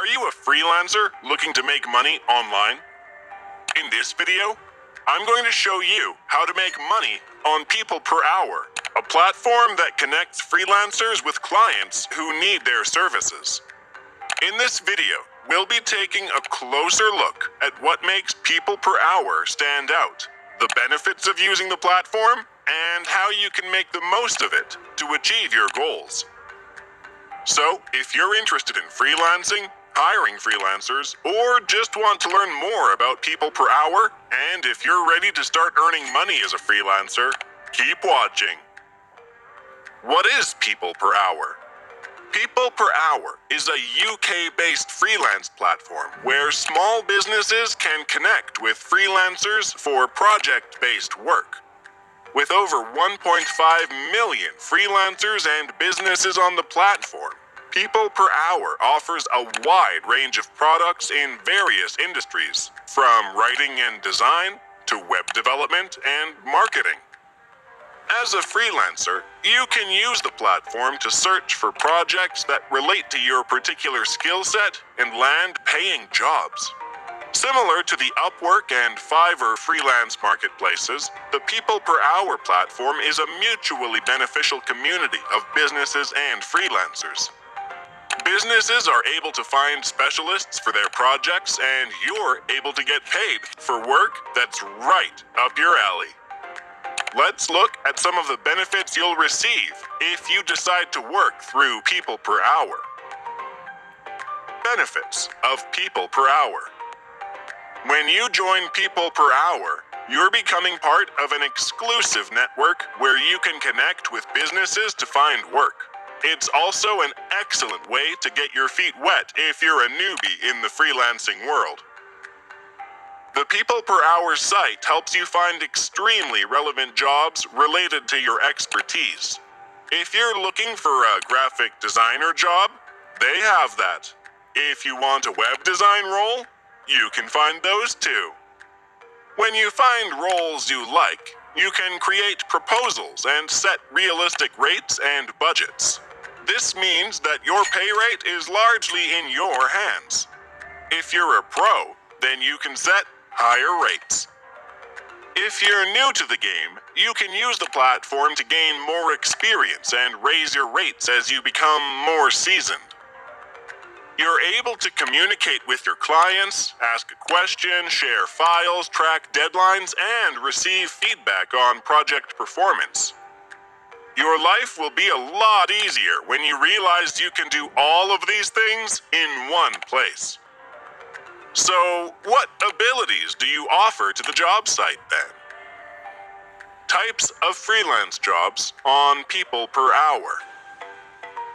Are you a freelancer looking to make money online? In this video, I'm going to show you how to make money on PeoplePerHour, a platform that connects freelancers with clients who need their services. In this video, we'll be taking a closer look at what makes PeoplePerHour stand out, the benefits of using the platform, and how you can make the most of it to achieve your goals. So, if you're interested in freelancing, hiring freelancers, or just want to learn more about PeoplePerHour, and if you're ready to start earning money as a freelancer, keep watching. What is PeoplePerHour? PeoplePerHour is a UK-based freelance platform where small businesses can connect with freelancers for project-based work. With over 1.5 million freelancers and businesses on the platform, PeoplePerHour offers a wide range of products in various industries, from writing and design to web development and marketing. As a freelancer, you can use the platform to search for projects that relate to your particular skill set and land paying jobs. Similar to the Upwork and Fiverr freelance marketplaces, the PeoplePerHour platform is a mutually beneficial community of businesses and freelancers. Businesses are able to find specialists for their projects, and you're able to get paid for work that's right up your alley. Let's look at some of the benefits you'll receive if you decide to work through PeoplePerHour. Benefits of PeoplePerHour. When you join PeoplePerHour, you're becoming part of an exclusive network where you can connect with businesses to find work. It's also an excellent way to get your feet wet if you're a newbie in the freelancing world. The PeoplePerHour site helps you find extremely relevant jobs related to your expertise. If you're looking for a graphic designer job, they have that. If you want a web design role, you can find those too. When you find roles you like, you can create proposals and set realistic rates and budgets. This means that your pay rate is largely in your hands. If you're a pro, then you can set higher rates. If you're new to the game, you can use the platform to gain more experience and raise your rates as you become more seasoned. You're able to communicate with your clients, ask a question, share files, track deadlines, and receive feedback on project performance. Your life will be a lot easier when you realize you can do all of these things in one place. So, what abilities do you offer to the job site then? Types of freelance jobs on PeoplePerHour.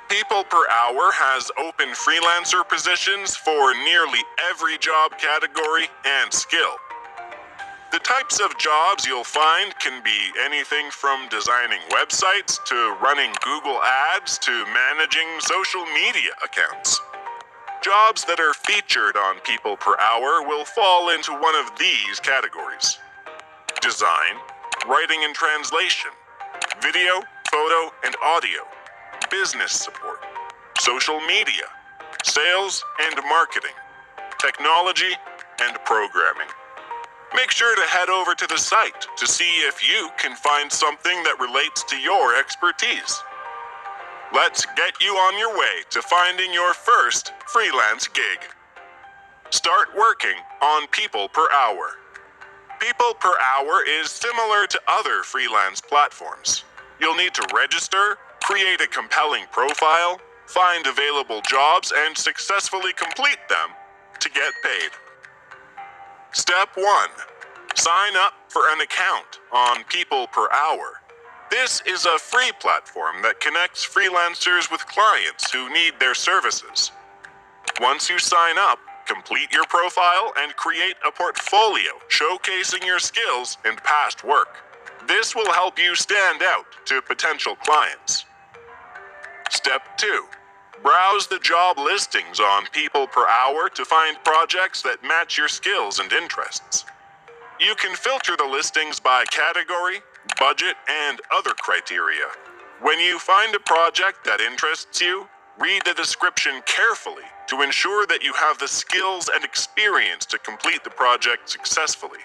PeoplePerHour has open freelancer positions for nearly every job category and skill. The types of jobs you'll find can be anything from designing websites to running Google Ads to managing social media accounts. Jobs that are featured on PeoplePerHour will fall into one of these categories: design, writing and translation, video, photo and audio, business support, social media, sales and marketing, technology, and programming. Make sure to head over to the site to see if you can find something that relates to your expertise. Let's get you on your way to finding your first freelance gig. Start working on PeoplePerHour. PeoplePerHour is similar to other freelance platforms. You'll need to register, create a compelling profile, find available jobs, and successfully complete them to get paid. Step 1. Sign up for an account on PeoplePerHour. This is a free platform that connects freelancers with clients who need their services. Once you sign up, complete your profile and create a portfolio showcasing your skills and past work. This will help you stand out to potential clients. Step 2. Browse the job listings on PeoplePerHour to find projects that match your skills and interests. You can filter the listings by category, budget, and other criteria. When you find a project that interests you, Read the description carefully to ensure that you have the skills and experience to complete the project successfully.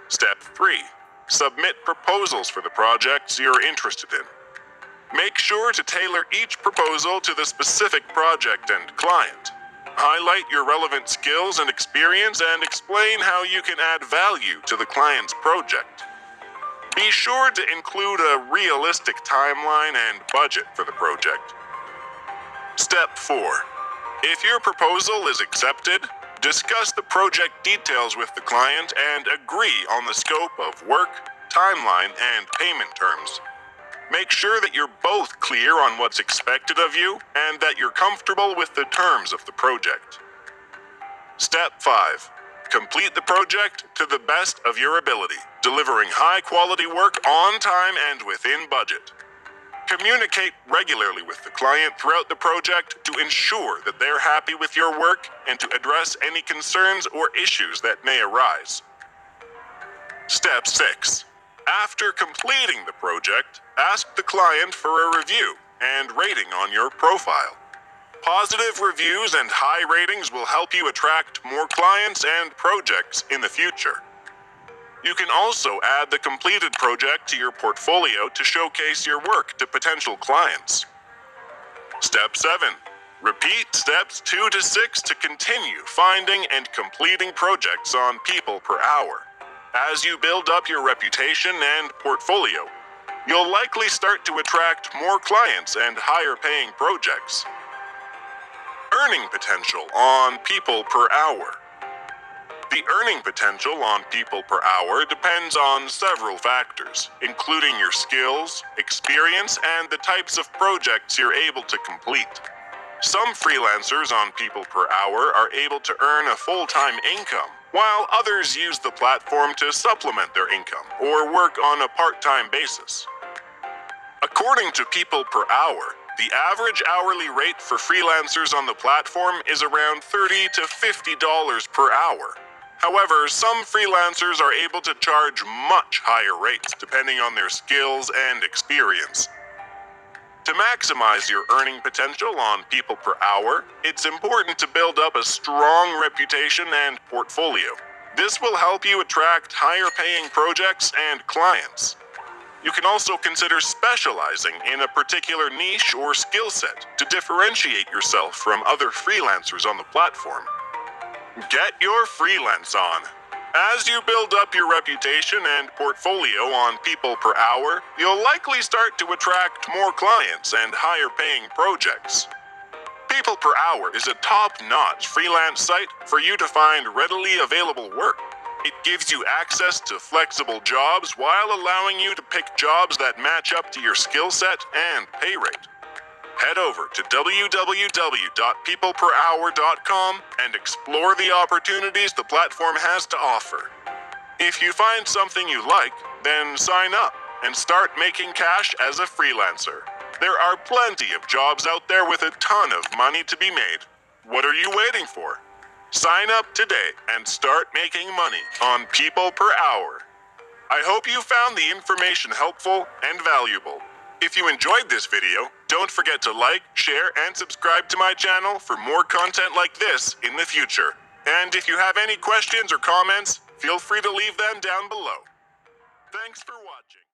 Step 3. Submit proposals for the projects you're interested in. Make sure to tailor each proposal to the specific project and client. Highlight your relevant skills and experience and explain how you can add value to the client's project. Be sure to include a realistic timeline and budget for the project. Step 4. If your proposal is accepted, discuss the project details with the client and agree on the scope of work, timeline, and payment terms. Make sure that you're both clear on what's expected of you and that you're comfortable with the terms of the project. Step 5. Complete the project to the best of your ability, delivering high-quality work on time and within budget. Communicate regularly with the client throughout the project to ensure that they're happy with your work and to address any concerns or issues that may arise. Step 6. After completing the project, ask the client for a review and rating on your profile. Positive reviews and high ratings will help you attract more clients and projects in the future. You can also add the completed project to your portfolio to showcase your work to potential clients. Step 7. Repeat steps 2 to 6 to continue finding and completing projects on PeoplePerHour. As you build up your reputation and portfolio, you'll likely start to attract more clients and higher-paying projects. Earning potential on PeoplePerHour. The earning potential on PeoplePerHour depends on several factors, including your skills, experience, and the types of projects you're able to complete. Some freelancers on PeoplePerHour are able to earn a full-time income, while others use the platform to supplement their income or work on a part-time basis. According to PeoplePerHour, the average hourly rate for freelancers on the platform is around $30 to $50 per hour. However, some freelancers are able to charge much higher rates depending on their skills and experience. To maximize your earning potential on PeoplePerHour, it's important to build up a strong reputation and portfolio. This will help you attract higher-paying projects and clients. You can also consider specializing in a particular niche or skill set to differentiate yourself from other freelancers on the platform. Get your freelance on. As you build up your reputation and portfolio on PeoplePerHour, you'll likely start to attract more clients and higher-paying projects. PeoplePerHour is a top-notch freelance site for you to find readily available work. It gives you access to flexible jobs while allowing you to pick jobs that match up to your skill set and pay rate. Head over to www.peopleperhour.com and explore the opportunities the platform has to offer. If you find something you like, then sign up and start making cash as a freelancer. There are plenty of jobs out there with a ton of money to be made. What are you waiting for? Sign up today and start making money on PeoplePerHour. I hope you found the information helpful and valuable. If you enjoyed this video, don't forget to like, share, and subscribe to my channel for more content like this in the future. And if you have any questions or comments, feel free to leave them down below. Thanks for watching.